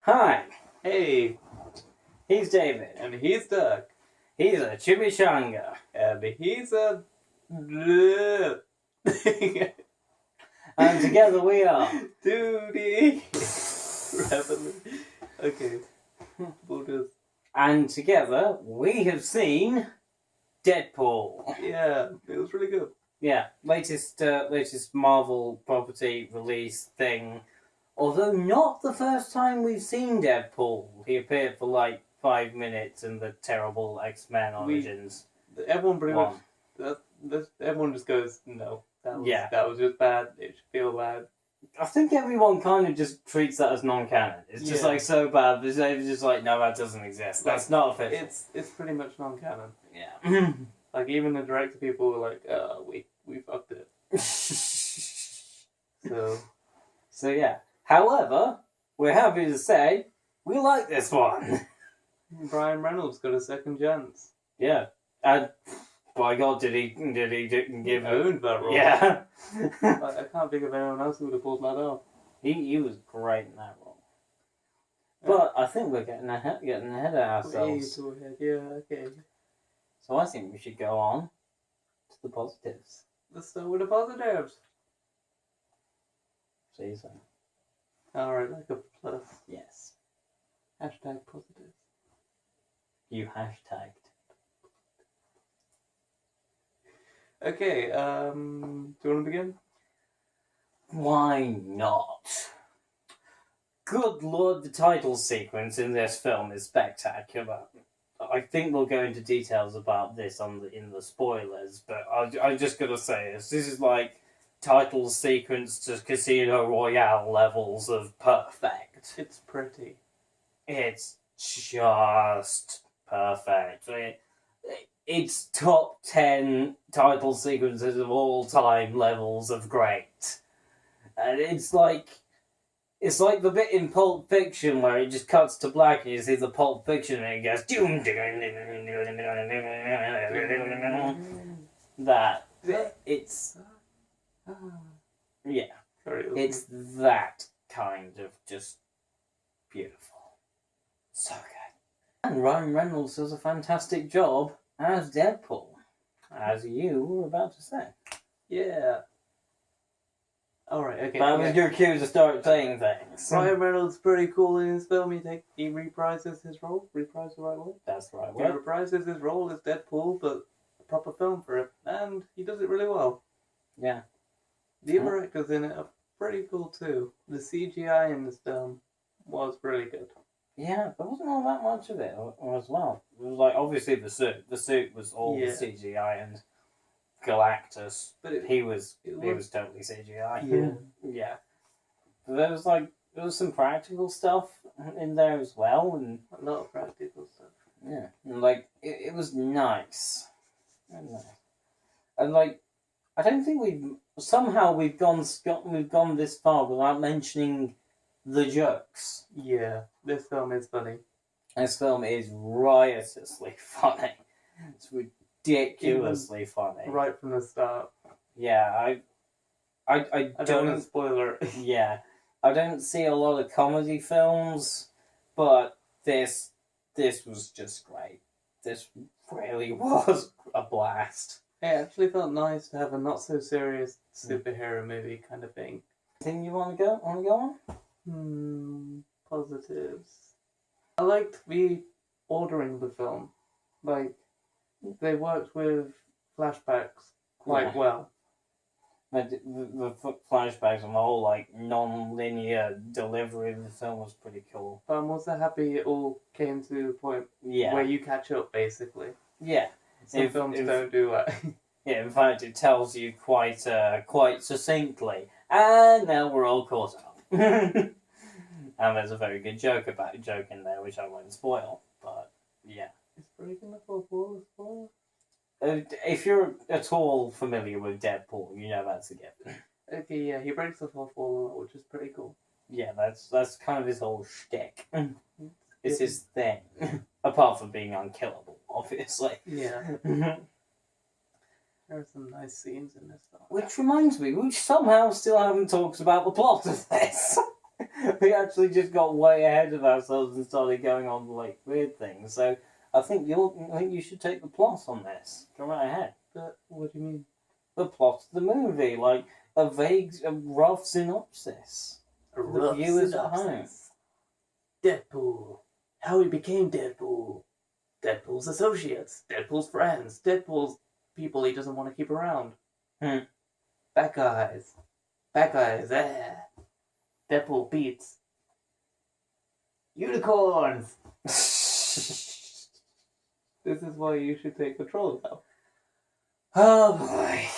Hi, Hey, he's David. and he's Doug, He's a chimichanga. and he's a... And together we are. Duty. Okay, we'll just... And together we have seen Deadpool. Yeah, it was really good. Yeah, latest Marvel property release thing. Although not the first time we've seen Deadpool. He appeared for like 5 minutes in the terrible X-Men Origins. Everyone pretty one. much... everyone just goes, no, that was just bad, it should feel bad. I think everyone kind of just treats that as non-canon. It's just like so bad, but they're just like, no, that doesn't exist. That's not official. It's pretty much non-canon. Yeah. Like, even the director people were like, we fucked it. So yeah. However, we're happy to say we like this one. Brian Reynolds got a second chance. Yeah. And by God, did he give owned that role. Yeah. I can't think of anyone else who would have pulled that off. He was great in that role. But I think we're getting ahead of ourselves. Yeah, okay. So I think we should go on to the positives. Let's start with the positives. See so. Alright, like a plus. Yes. Hashtag positives. You hashtagged. Okay, do you want to begin? Why not? Good Lord, the title sequence in this film is spectacular. I think we'll go into details about this in the spoilers, but I'm just gonna say this is like title sequence to Casino Royale levels of perfect. It's pretty. It's just perfect. It's top 10 title sequences of all time levels of great. And it's like the bit in Pulp Fiction where it just cuts to black and you see the Pulp Fiction and it goes that. It's yeah. It's that kind of just beautiful. So good. And Ryan Reynolds does a fantastic job as Deadpool, as you were about to say. Yeah. Alright, okay. That was your cue to start saying things. Ryan Reynolds pretty cool in his film. He reprises his role. Reprise the right word? That's the right He word. reprises his role as Deadpool, but a proper film for it. And he does it really well. Yeah. The other actors in it are pretty cool too. The CGI in this film was really good. Yeah, there wasn't all that much of it as well. It was like, obviously the suit. The suit was all the CGI, and Galactus, but he was totally CGI. Yeah. Yeah. But there was some practical stuff in there as well, and a lot of practical stuff. Yeah. And it was nice. And I don't think we've gone this far without mentioning the jokes. Yeah, this film is funny. This film is riotously funny. It's ridiculously funny. Right from the start. Yeah, I don't want to spoiler it. Yeah. I don't see a lot of comedy films, but this was just great. This really was a blast. It actually felt nice to have a not so serious superhero movie kind of thing. Anything you want to go on? Positives. I liked the ordering the film. Like, they worked with flashbacks quite well. The flashbacks and the whole non-linear delivery of the film was pretty cool. But I'm also happy it all came to the point where you catch up, basically. Yeah. Some films don't do that. Yeah, in fact, it tells you quite succinctly. And now we're all caught up. And there's a very good joke in there, which I won't spoil. But yeah, is breaking the fourth wall a spoiler? If you're at all familiar with Deadpool, you know that's a given. Okay, yeah, he breaks the fourth wall a lot, which is pretty cool. Yeah, that's kind of his whole shtick. It's his thing. Apart from being unkillable, obviously. Yeah. There are some nice scenes in this film. Which reminds me, we somehow still haven't talked about the plot of this. we actually just got way ahead of ourselves and started going on like weird things. So I think you should take the plot on this. Go right ahead. But what do you mean? The plot of the movie, like a rough synopsis. The viewers at home. Deadpool. How he became Deadpool. Deadpool's associates. Deadpool's friends. Deadpool's people he doesn't want to keep around. Bad guys. Bad guys. Deadpool beats unicorns. This is why you should take control now. Oh boy.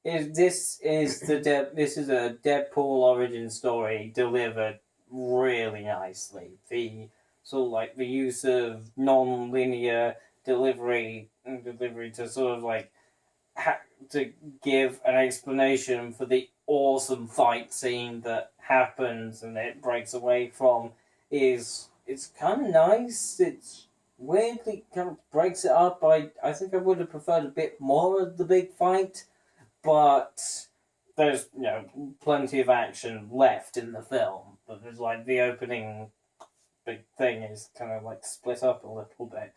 This is a Deadpool origin story delivered really nicely. The use of non-linear delivery to sort of like to give an explanation for the awesome fight scene that happens and it breaks away from it's kind of nice. It's weirdly kind of breaks it up. I think I would have preferred a bit more of the big fight, but there's plenty of action left in the film. But there's like the opening big thing is kind of like split up a little bit.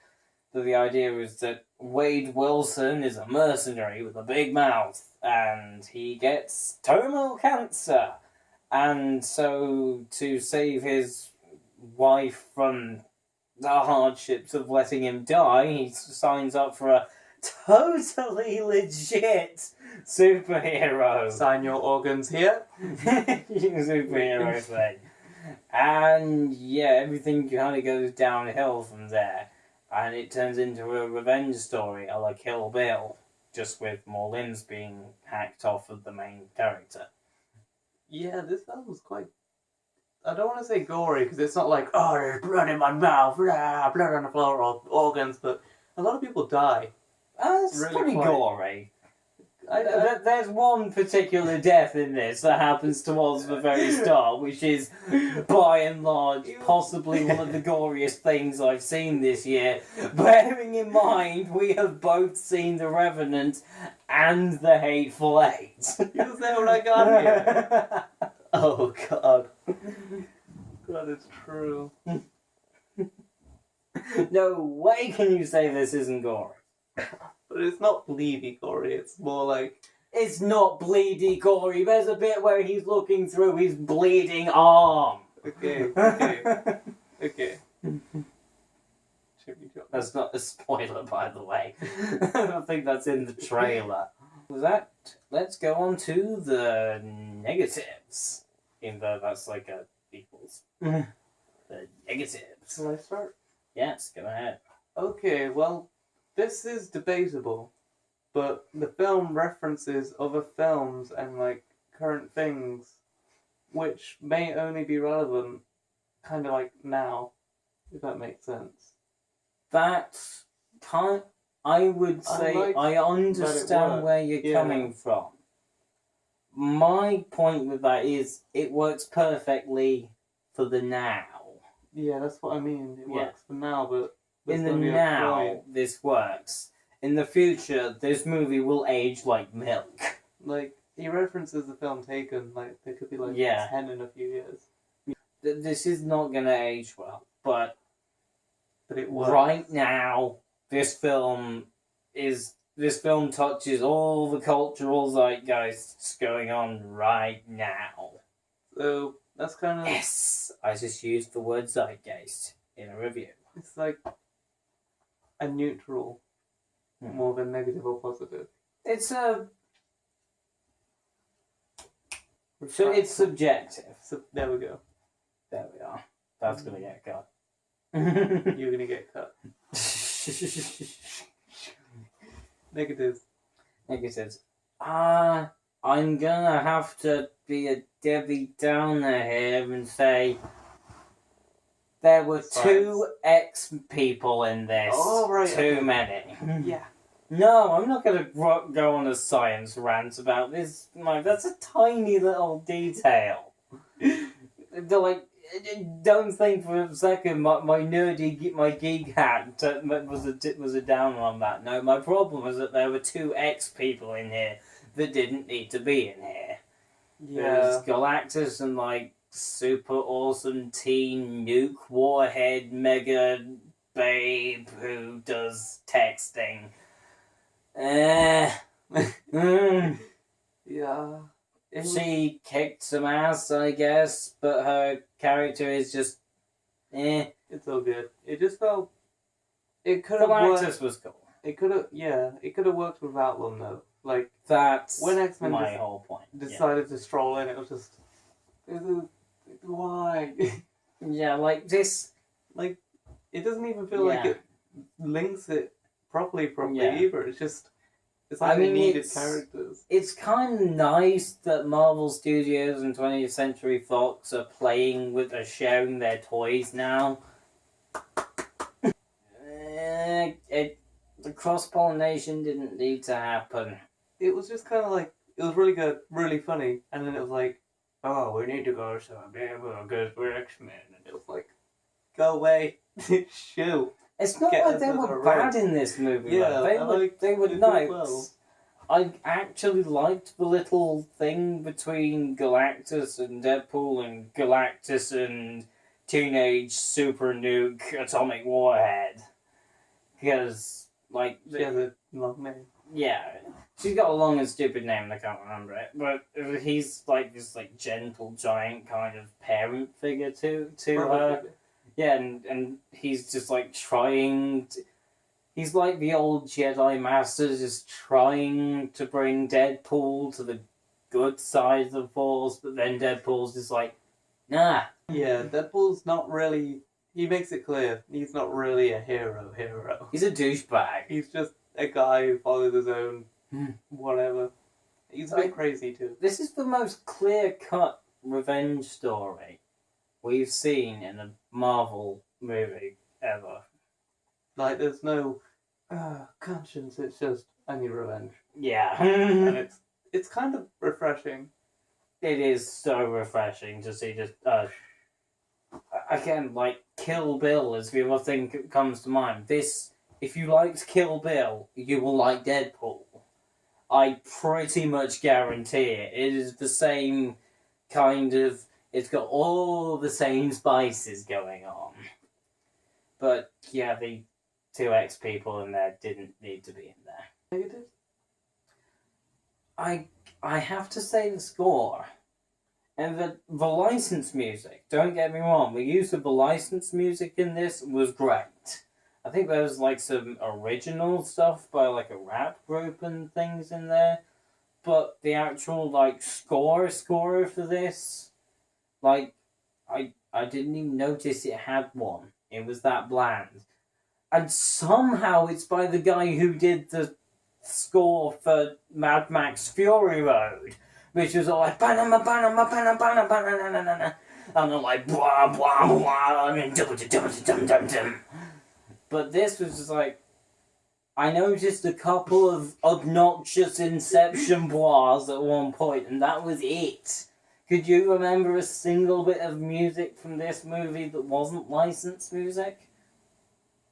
So the idea is that Wade Wilson is a mercenary with a big mouth, and he gets terminal cancer. And so, to save his wife from the hardships of letting him die, he signs up for a totally legit superhero. Sign your organs here. Superhero thing. And yeah, everything kind of goes downhill from there. And it turns into a revenge story a la Kill Bill, just with more limbs being hacked off of the main character. Yeah, this film was quite... I don't want to say gory, because it's not like, oh, there's blood in my mouth, blood on the floor, or organs, but a lot of people die. It's really pretty gory. There's one particular death in this that happens towards the very start, which is, by and large, possibly one of the goriest things I've seen this year. Bearing in mind, we have both seen The Revenant and The Hateful Eight. You say what I got here. Oh, God. God, it's true. No way can you say this isn't gory. But it's not bleedy gory, it's more like... It's not bleedy gory. There's a bit where he's looking through his bleeding arm. Okay. That's not a spoiler, by the way. I don't think that's in the trailer. With that, let's go on to the negatives. Even though that's like a equals. The negatives. Shall I start? Yes, go ahead. Okay, well, this is debatable, but the film references other films and, like, current things, which may only be relevant kind of, like, now, if that makes sense. That's kind... I would say I understand where you're coming from. My point with that is it works perfectly for the now. Yeah, that's what I mean. It works for now, but... In the now, this works. In the future, this movie will age like milk. Like, he references the film Taken, like, there could be, like, 10 in a few years. This is not going to age well, but it works. Right now, this film touches all the cultural zeitgeists going on right now. So, that's kind of... Yes! I just used the word zeitgeist in a review. It's like a neutral, more than negative or positive. It's a... So it's subjective. So, there we go. There we are. That's going to get cut. You're going to get cut. Negatives. I'm gonna have to be a Debbie Downer here and say there were two ex people in this. Oh, right. Too many. Yeah. No, I'm not gonna go on a science rant about this. Like, that's a tiny little detail. Don't think for a second my geek hat was a downer on that. No, my problem was that there were two ex people in here that didn't need to be in here. There's Galactus and like super awesome teen nuke warhead mega babe who does texting. Yeah. She kicked some ass, I guess, but her character is just It's all good. It just felt. It could have worked. Galactus was cool. It could have. Yeah, it could have worked without them though. Like That's when X-Men my whole point. decided to stroll in, it was just. Why? Yeah, like this. Like, it doesn't even feel like it links it properly either. It's just. It's like they needed characters. It's kind of nice that Marvel Studios and 20th Century Fox are sharing their toys now. The cross-pollination didn't need to happen. It was just kind of like, it was really good, really funny, and then it was like, oh, we need to go someday because we're X-Men, and it was like, go away, shoot. It's not like they were bad in this movie. Yeah, they were nice. Well. I actually liked the little thing between Galactus and Deadpool and Galactus and Teenage Super Nuke Atomic Warhead. Because, like... She has a long name. Yeah. She's got a long and stupid name, and I can't remember it. But he's, like, this, like, gentle, giant kind of parent figure to her. Yeah, and he's just, like, trying to... He's like the old Jedi Master, just trying to bring Deadpool to the good side of the Force, but then Deadpool's just like, nah. Yeah, Deadpool's not really... He makes it clear, he's not really a hero. He's a douchebag. He's just a guy who follows his own whatever. He's a bit crazy, too. This is the most clear-cut revenge story we've seen in a Marvel movie ever. Like, there's no conscience, it's just, I need revenge. Yeah. And it's kind of refreshing. It is so refreshing to see just, again, like, Kill Bill is the other thing that comes to mind. If you liked Kill Bill, you will like Deadpool. I pretty much guarantee it. It is the same kind of, it's got all the same spices going on. But, yeah, the 2X people in there didn't need to be in there. Negative? I have to say the score. And the licensed music, don't get me wrong, the use of the licensed music in this was great. I think there was like some original stuff by like a rap group and things in there. But the actual like score for this, like, I didn't even notice it had one. It was that bland. And somehow it's by the guy who did the score for Mad Max Fury Road, which was all like, Panama, Panama, Panama, Panama, Panama, and then like, blah, blah, blah, and then But this was just like, I noticed a couple of obnoxious Inception blahs at one point, and that was it. Could you remember a single bit of music from this movie that wasn't licensed music?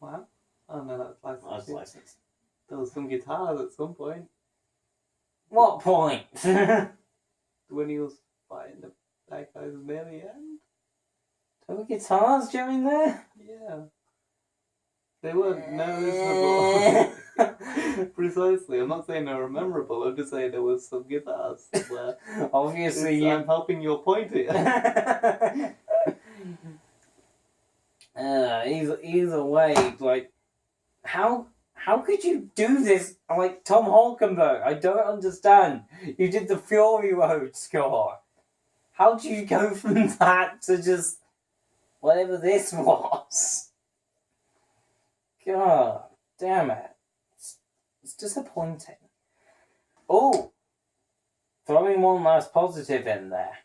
Wow. Oh no, that's licensed. That's licensed. There was some guitars at some point. What point? When he was fighting the bad guys near the end? There were guitars during there? Yeah. They weren't noticeable. Precisely. I'm not saying they were memorable, I'm just saying there was some guitars somewhere. Obviously, I'm helping your point here. Either way, like, how could you do this? Like, Tom Holkenberg, I don't understand. You did the Fury Road score. How do you go from that to just whatever this was? God damn it. It's disappointing. Oh! Throwing one last positive in there.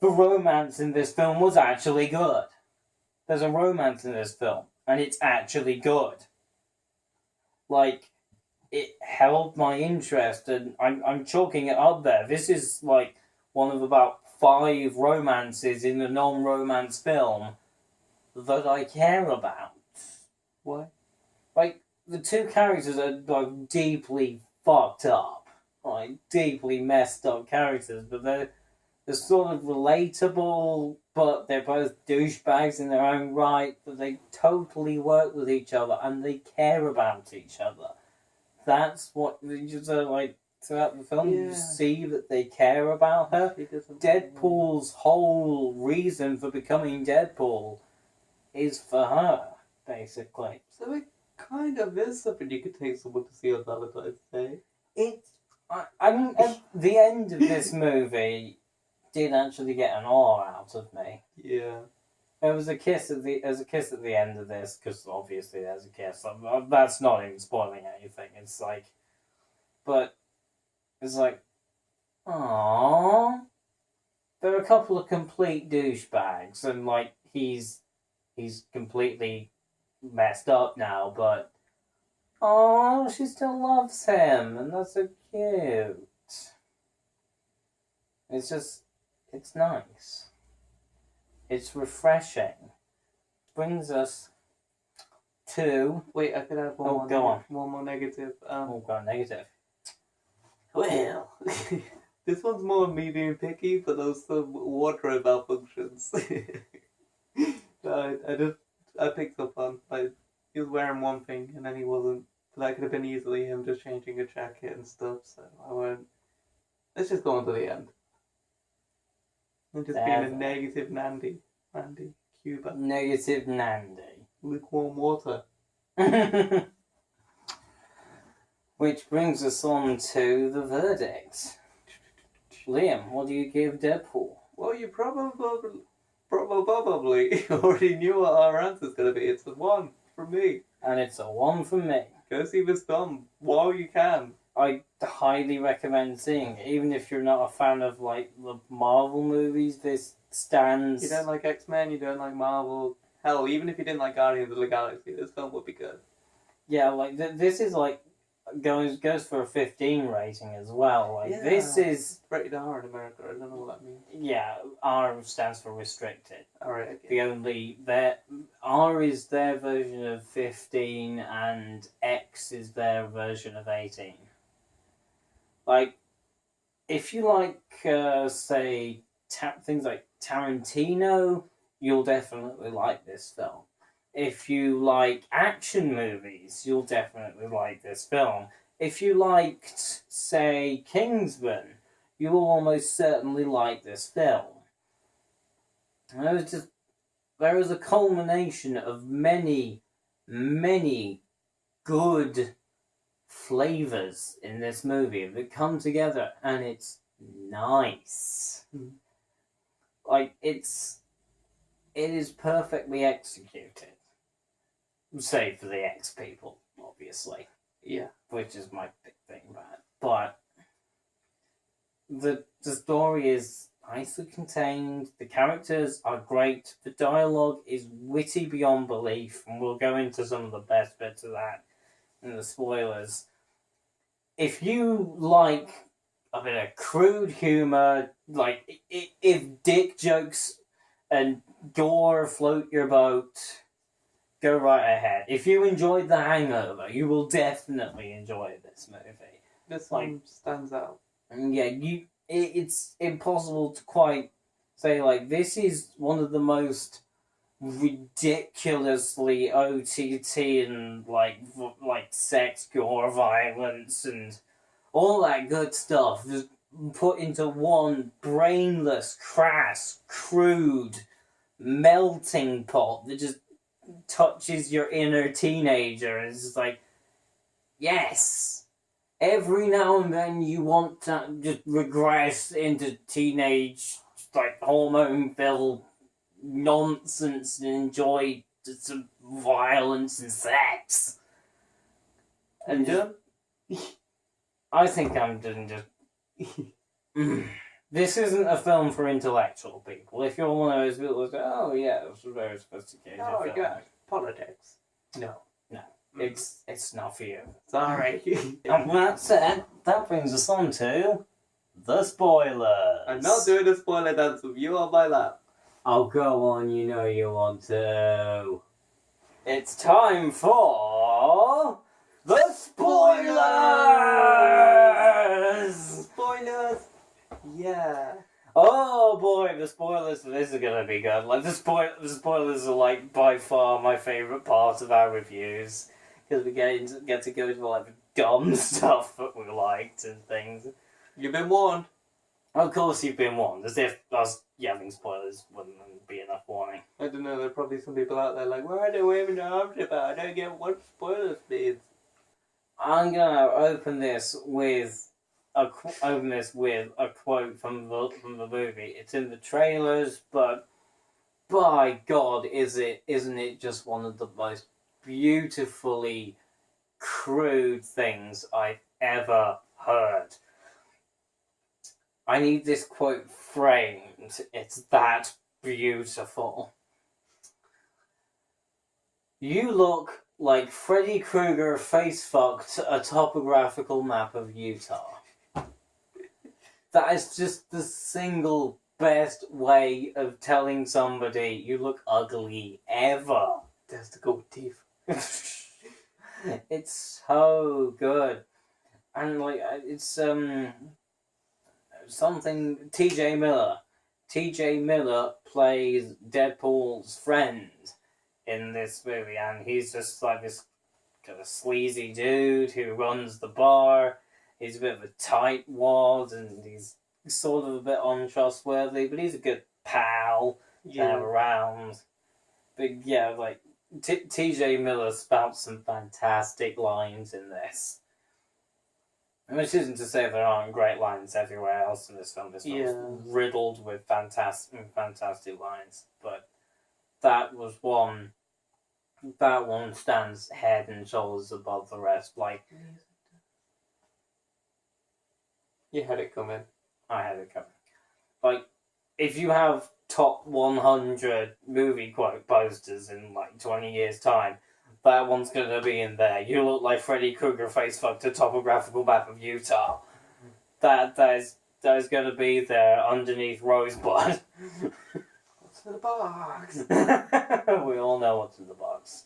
The romance in this film was actually good. There's a romance in this film, and it's actually good. Like, it held my interest, and I'm chalking it up there. This is, like, one of about 5 romances in a non-romance film that I care about. Why? Like, the two characters are, like, deeply fucked up. like deeply messed up characters, but they're sort of relatable, but they're both douchebags in their own right, but they totally work with each other and they care about each other. That's what you just like throughout the film. Yeah. You see that they care about her. Deadpool's whole reason for becoming Deadpool is for her, basically. So it kind of is something you could take someone to see on Valentine's Day. I mean, at the end of this movie did actually get an awe out of me. Yeah. There was a kiss at the end of this, because obviously there's a kiss. That's not even spoiling anything. It's like, but it's like, aww. There are a couple of complete douchebags, and like he's completely messed up now, but oh, she still loves him, and that's so cute. It's nice. It's refreshing. Brings us to... Wait, I could have one more negative. Go on, negative. Well, this one's more me being picky, but those some wardrobe malfunctions. I picked up on. Like, he was wearing one thing and then he wasn't. But that could have been easily him just changing a jacket and stuff. So I won't. Let's just go on to the end. And just being a negative Nandy, Cuba. Negative Nandy. Lukewarm water. Which brings us on to the verdict. Liam, what do you give Deadpool? Well, you probably already knew what our answer's going to be. It's a 1 from me. And it's a 1 from me. Go see this film while you can. I highly recommend seeing it, even if you're not a fan of like the Marvel movies. This stands. You don't like X-Men, you don't like Marvel. Hell, even if you didn't like Guardians of the Galaxy, this film would be good. Yeah, like this is like goes for a 15 rating as well. Like this is rated R in America. I don't know what that means. Yeah, R stands for restricted. All right. Okay. The only R is their version of 15, and X is their version of 18. Like, if you like, say, things like Tarantino, you'll definitely like this film. If you like action movies, you'll definitely like this film. If you liked, say, Kingsman, you will almost certainly like this film. And there is a culmination of many, many good flavors in this movie that come together, and it's nice. Like, it is perfectly executed. Save for the X people, obviously. Yeah. Which is my big thing about it. But the story is nicely contained, the characters are great, the dialogue is witty beyond belief, and we'll go into some of the best bits of that in the spoilers. If you like a bit of crude humour, like if dick jokes and gore float your boat, go right ahead. If you enjoyed The Hangover, you will definitely enjoy this movie. This one stands out. Yeah, it's impossible to quite say, like, this is one of the most ridiculously OTT and, like sex, gore, violence, and all that good stuff just put into one brainless, crass, crude, melting pot that just touches your inner teenager, and it's just like, yes! Every now and then you want to just regress into teenage, like, hormone-filled nonsense and enjoy some violence and sex. And just, I think I'm just this isn't a film for intellectual people. If you're one of those people who say, oh yeah, it's a very sophisticated film. Oh god, politics. No. It's not for you. Sorry. And that said, that brings us on to the spoilers. I'm not doing a spoiler dance with you on my lap. Oh, go on, you know you want to. It's time for the spoilers! Oh boy, the spoilers for this are gonna be good. Like the spoilers are like by far my favourite part of our reviews because we get to go into like the dumb stuff that we liked and things. You've been warned. Of course, you've been warned. As if us yelling spoilers wouldn't be enough warning. I don't know. There are probably some people out there like, why are they waving their arms about? I don't get what spoilers means. I'm gonna open this with a quote from the movie. It's in the trailers, but by God, isn't it just one of the most beautifully crude things I've ever heard? I need this quote framed. It's that beautiful. You look like Freddy Krueger face-fucked a topographical map of Utah. That is just the single best way of telling somebody you look ugly ever. That's to go with teeth. It's so good. And like, it's something TJ Miller. TJ Miller plays Deadpool's friend in this movie, and he's just like this kind of sleazy dude who runs the bar. He's a bit of a tightwad, and he's sort of a bit untrustworthy, but he's a good pal to have around. But yeah, like, TJ Miller spouts some fantastic lines in this. Which isn't to say there aren't great lines everywhere else in this film. This film is riddled with fantastic lines, but that one stands head and shoulders above the rest. Like, you had it coming. I had it coming. Like, if you have top 100 movie quote posters in like 20 years' time, that one's gonna be in there. You look like Freddy Krueger face-fucked a topographical map of Utah. That is gonna be there underneath Rosebud. What's in the box? We all know what's in the box.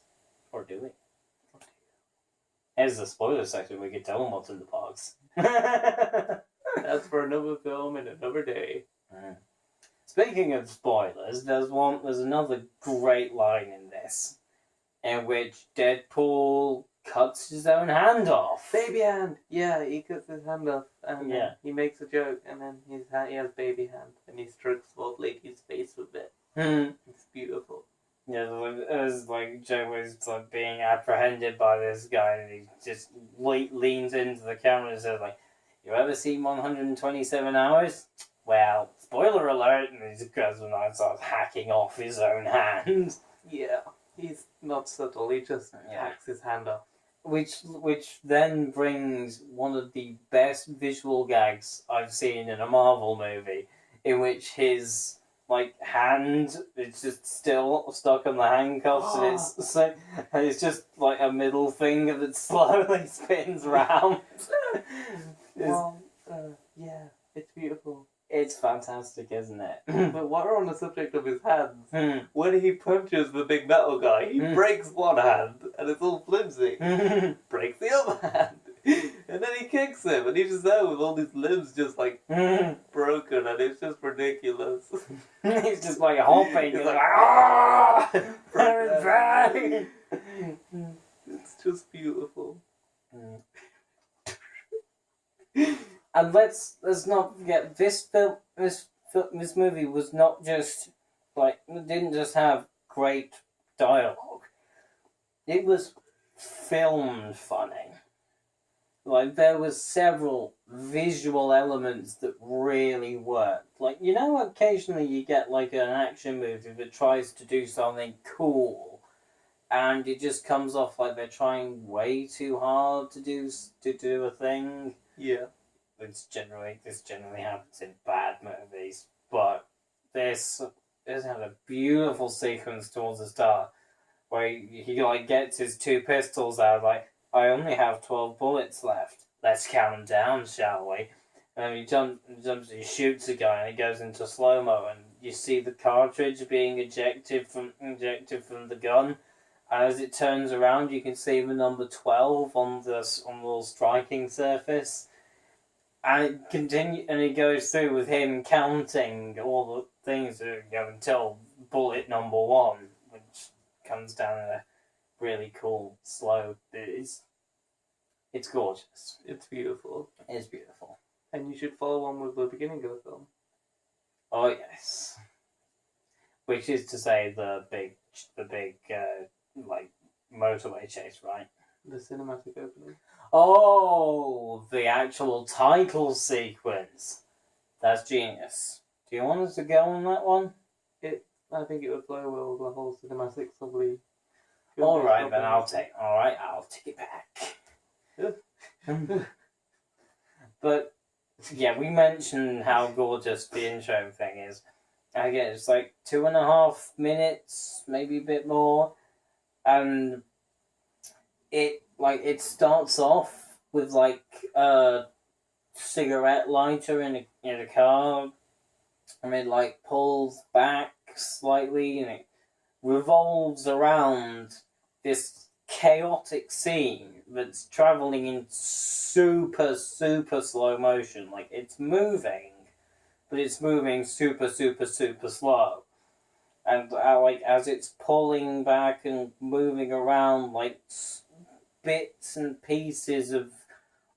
Or do we? As the spoiler section, we can tell them what's in the box. That's for another film and another day. Speaking of spoilers, there's another great line in this, in which Deadpool cuts his own hand off. Baby hand! Yeah, he cuts his hand off, and Yeah. he makes a joke, and then he has baby hand, and he strokes the old lady's face with it. It's beautiful. Yeah, it was like Joe was like being apprehended by this guy, and he just leans into the camera and says like, "You ever seen 127 Hours? Well, spoiler alert!" And he just goes and starts hacking off his own hand. Yeah, he's not subtle. He just hacks his hand off. Which then brings one of the best visual gags I've seen in a Marvel movie, in which his like hand is just still stuck on the handcuffs, and it's just like a middle finger that slowly spins round. Yeah, it's beautiful. It's fantastic, isn't it? But while we're on the subject of his hands, when he punches the big metal guy, he breaks one hand, and it's all flimsy. Breaks the other hand. And then he kicks him, and he's just there with all his limbs just like broken, and it's just ridiculous. He's just like hopping. He's He's like, like, ah! Bang! It's just beautiful. And let's not forget, this movie was not just like, it didn't just have great dialogue. It was filmed funny. Like, there was several visual elements that really worked. Like, you know, occasionally you get like an action movie that tries to do something cool, and it just comes off like they're trying way too hard to do a thing. Yeah. This generally happens in bad movies, but this had a beautiful sequence towards the start where he like gets his two pistols out, like, I only have 12 bullets left. Let's count them down, shall we? And he he shoots a guy, and it goes into slow mo, and you see the cartridge being ejected from the gun. And as it turns around, you can see the number 12 on the little striking surface. and it goes through with him counting all the things that go until bullet number 1, which comes down in a really cool, slow. It's gorgeous. It's beautiful. It's beautiful. And you should follow on with the beginning of the film. Oh yes. Which is to say the big like motorway chase, right? The cinematic opening. Oh, the actual title sequence. That's genius. Do you want us to go on that one? I think it would flow well with the whole cinematics of the. Alright, then I'll take it back. But yeah, we mentioned how gorgeous the intro thing is. I guess it's like 2.5 minutes, maybe a bit more, and it starts off with like a cigarette lighter in a car, and it like pulls back slightly, and it revolves around this chaotic scene that's traveling in super slow motion. Like it's moving, but it's moving super slow. And like as it's pulling back and moving around, like bits and pieces of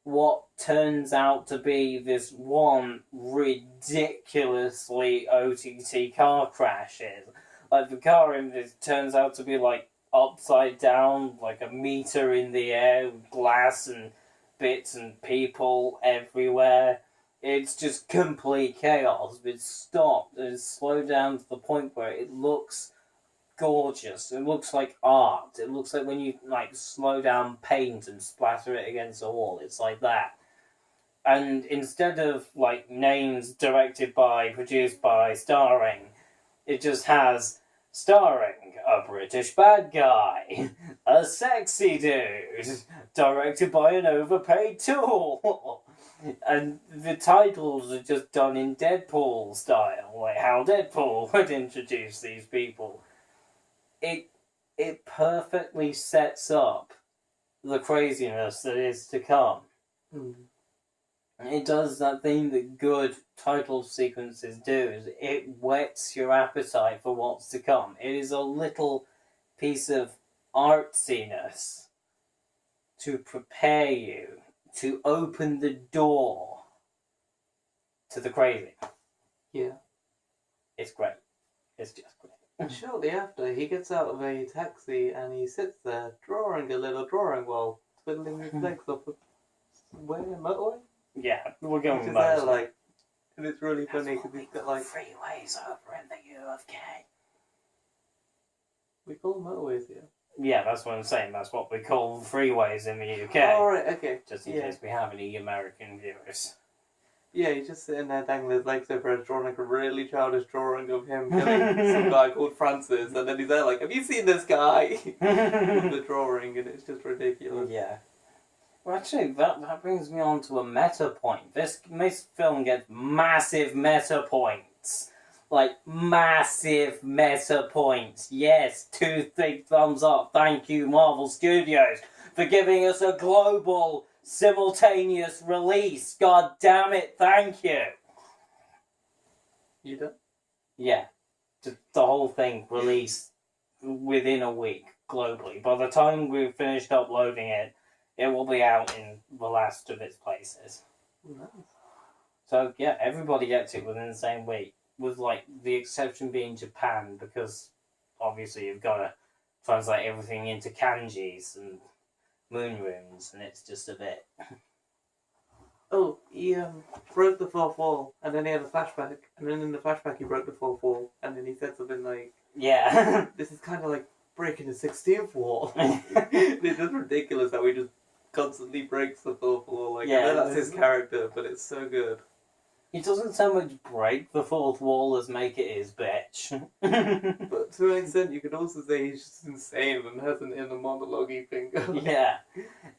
what turns out to be this one ridiculously OTT car crashes. Like the car in this turns out to be like upside down, like a meter in the air, with glass and bits and people everywhere. It's just complete chaos. It's stopped and it's slowed down to the point where it looks gorgeous. It looks like art. It looks like when you like slow down paint and splatter it against a wall. It's like that. And instead of like names directed by, produced by, starring, it just has starring a British bad guy, a sexy dude, directed by an overpaid tool. And the titles are just done in Deadpool style, like how Deadpool would introduce these people. It perfectly sets up the craziness that is to come. Mm. It does that thing that good title sequences do, is it whets your appetite for what's to come. It is a little piece of artsiness to prepare you to open the door to the crazy. Yeah. It's great. It's just great. And shortly after, he gets out of a taxi and he sits there drawing a little drawing while twiddling his legs up a motorway. Yeah, we're going He's with there, those. like, and it's really funny because he's got like freeways over in the UFK. we call them motorways here. Yeah, that's what I'm saying. That's what we call freeways in the UK. Oh, right, okay. Just in case we have any American viewers. Yeah, he's just sitting there dangling his legs over his drawing, like a really childish drawing of him killing some guy called Francis, and then he's there like, have you seen this guy? With the drawing, and it's just ridiculous. Yeah. Well, actually, that brings me on to a meta point. This film gets massive meta points. Like, massive meta points. Yes, 2 big thumbs up. Thank you, Marvel Studios, for giving us a global, simultaneous release. God damn it, thank you. You done? Yeah. The whole thing released within a week, globally. By the time we've finished uploading it, it will be out in the last of its places. Nice. So, yeah, everybody gets it within the same week. With, like, the exception being Japan, because obviously you've got to translate everything into kanjis and moon runes, and it's just a bit... Oh, he broke the fourth wall, and then he had a flashback, and then in the flashback he broke the fourth wall, and then he said something like, Yeah. this is kind of like breaking the 16th wall. It's just ridiculous how he just constantly breaks the fourth wall. Like, Yeah, I know that's his character, but it's so good. He doesn't so much break the fourth wall as make it his bitch. But to an extent, you could also say he's just insane and has an inner monologue-y thing going. Yeah.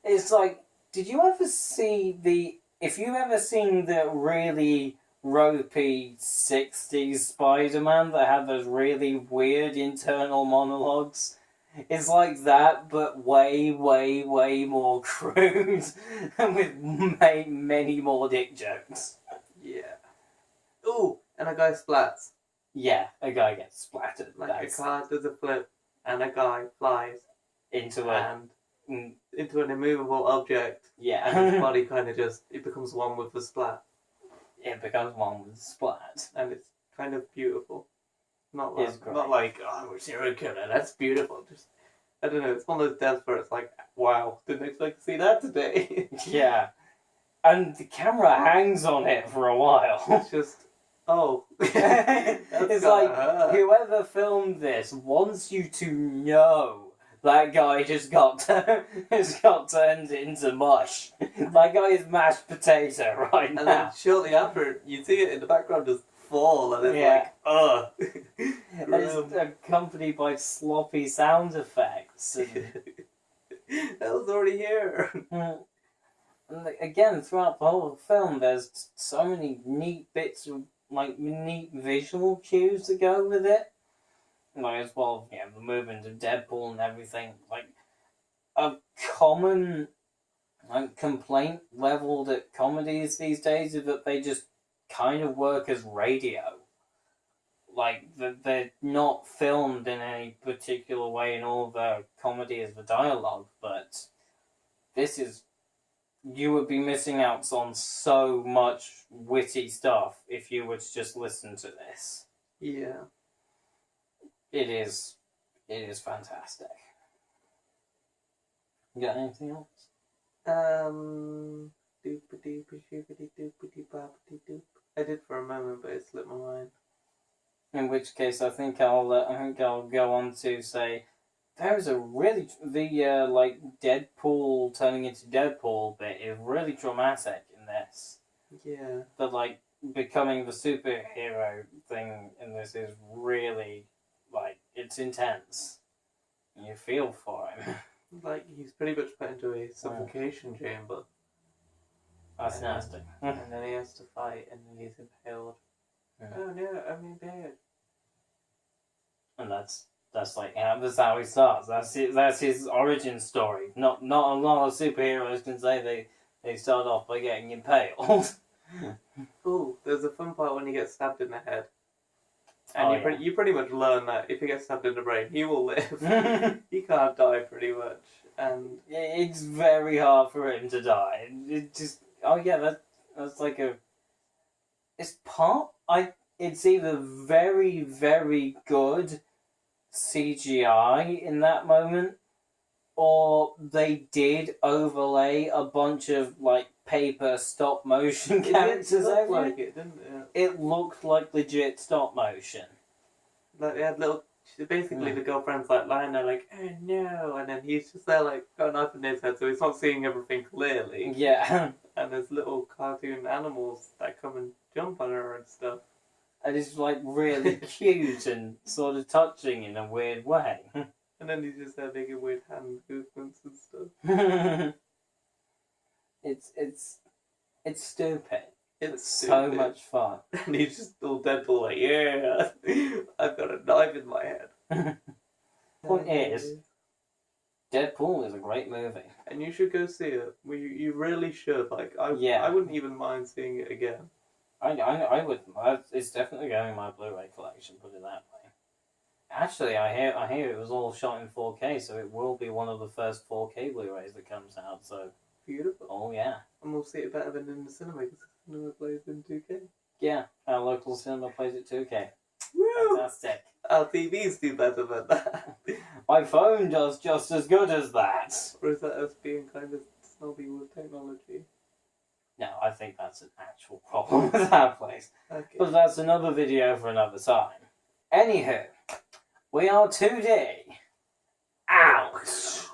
It's like, did you ever see if you've ever seen the really ropey 60s Spider-Man that had those really weird internal monologues, It's like that, but way, way, way more crude, and with many more dick jokes. Yeah. Ooh, and a guy splats. Yeah, a guy gets splattered. Like a car does a flip, and a guy flies into into an immovable object. Yeah. And his body kind of it becomes one with the splat. It becomes one with the splat. And it's kind of beautiful. Not great. like, oh, we're serial killer, that's beautiful. Just, I don't know, it's one of those deaths where it's like, wow, didn't expect to see that today. Yeah. And the camera hangs on it for a while. It's just, oh. It's like, whoever filmed this wants you to know that guy just got turned into mush. That guy is mashed potato right now. And then shortly after, you see it in the background just fall, and it's like, ugh. And it's accompanied by sloppy sound effects. And that was already here. And again, throughout the whole film, there's so many neat bits of, like, neat visual cues that go with it. Like, as well, the movement of Deadpool and everything. Like, a common complaint leveled at comedies these days is that they just kind of work as radio. Like, they're not filmed in any particular way in all the comedy as the dialogue, but this is... You would be missing out on so much witty stuff if you were to just listen to this. Yeah. It is fantastic. You got anything else? I did for a moment, but it slipped my mind. In which case, I think I'll go on to say there's a really like Deadpool turning into Deadpool bit is really dramatic in this. Yeah. The like becoming the superhero thing in this is really like it's intense. You feel for him. Like he's pretty much put into a suffocation chamber. That's nasty. And then he has to fight, and then he's impaled. Yeah. Oh no, I'm impaled. And that's like that's how he starts. That's his origin story. Not a lot of superheroes can say they start off by getting impaled. Ooh, there's a fun part when he gets stabbed in the head. And you pretty much learn that if he gets stabbed in the brain, he will live. He can't die pretty much. And it's very hard for him to die. It just that's like it's either very, very good CGI in that moment, or they did overlay a bunch of like paper stop motion characters over like it, didn't it? It looked like legit stop motion. Like they had little. Basically, the girlfriend's like lying there, like, oh no, and then he's just there, like, got a knife in his head, so he's not seeing everything clearly. Yeah. And there's little cartoon animals that come and jump on her and stuff. And it's like really cute and sort of touching in a weird way. And then he's just there making weird hand movements and stuff. It's stupid. It's so much fun. And he's just all Deadpool, like, yeah, I've got a knife in my head. Point is, Deadpool is a great movie. And you should go see it. You really should. Like, I wouldn't even mind seeing it again. I would. It's definitely going in my Blu-ray collection, put it that way. Actually, I hear it was all shot in 4K, so it will be one of the first 4K Blu-rays that comes out, so... Beautiful. Oh, yeah. And we'll see it better than in the cinema, because the cinema plays in 2K. Yeah, our local cinema plays at 2K. Woo! Fantastic. Our TVs do better than that. My phone does just as good as that. Or is that us being kind of snobby with technology? No, I think that's an actual problem with our place. Okay. But that's another video for another time. Anywho, we are 2D. Ouch!